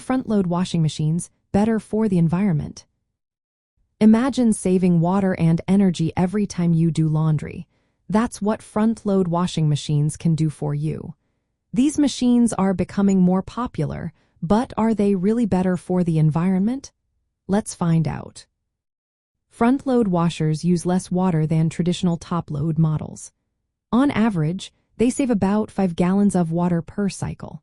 are front-load washing machines better for the environment? Imagine saving water and energy every time you do laundry. That's what front-load washing machines can do for you. These machines are becoming more popular, but are they really better for the environment? Let's find out. Front-load washers use less water than traditional top-load models. On average, they save about 5 gallons of water per cycle.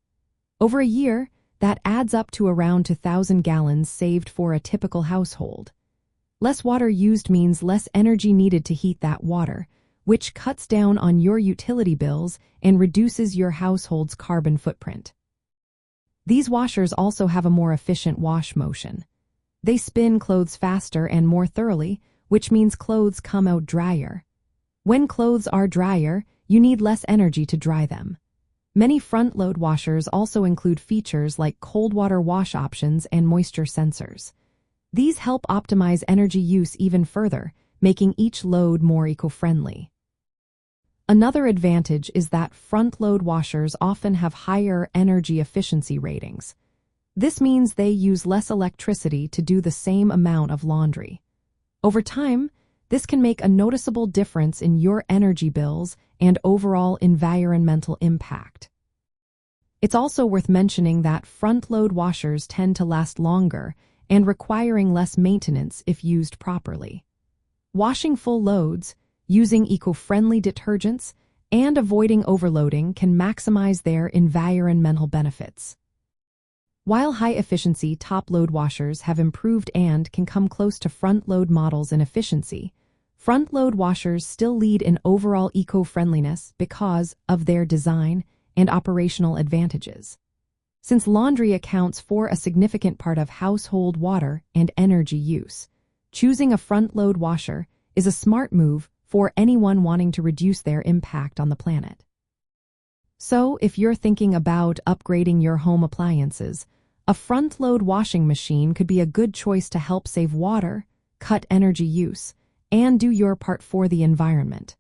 Over a year, that adds up to around 2,000 gallons saved for a typical household. Less water used means less energy needed to heat that water, which cuts down on your utility bills and reduces your household's carbon footprint. These washers also have a more efficient wash motion. They spin clothes faster and more thoroughly, which means clothes come out drier. When clothes are drier, you need less energy to dry them. Many front-load washers also include features like cold water wash options and moisture sensors. These help optimize energy use even further, making each load more eco-friendly. Another advantage is that front-load washers often have higher energy efficiency ratings. This means they use less electricity to do the same amount of laundry. Over time, this can make a noticeable difference in your energy bills and overall environmental impact. It's also worth mentioning that front-load washers tend to last longer and requiring less maintenance if used properly. Washing full loads, using eco-friendly detergents, and avoiding overloading can maximize their environmental benefits. While high-efficiency top-load washers have improved and can come close to front-load models in efficiency, front-load washers still lead in overall eco-friendliness because of their design and operational advantages. Since laundry accounts for a significant part of household water and energy use, choosing a front-load washer is a smart move for anyone wanting to reduce their impact on the planet. So, if you're thinking about upgrading your home appliances, a front-load washing machine could be a good choice to help save water, cut energy use, and do your part for the environment.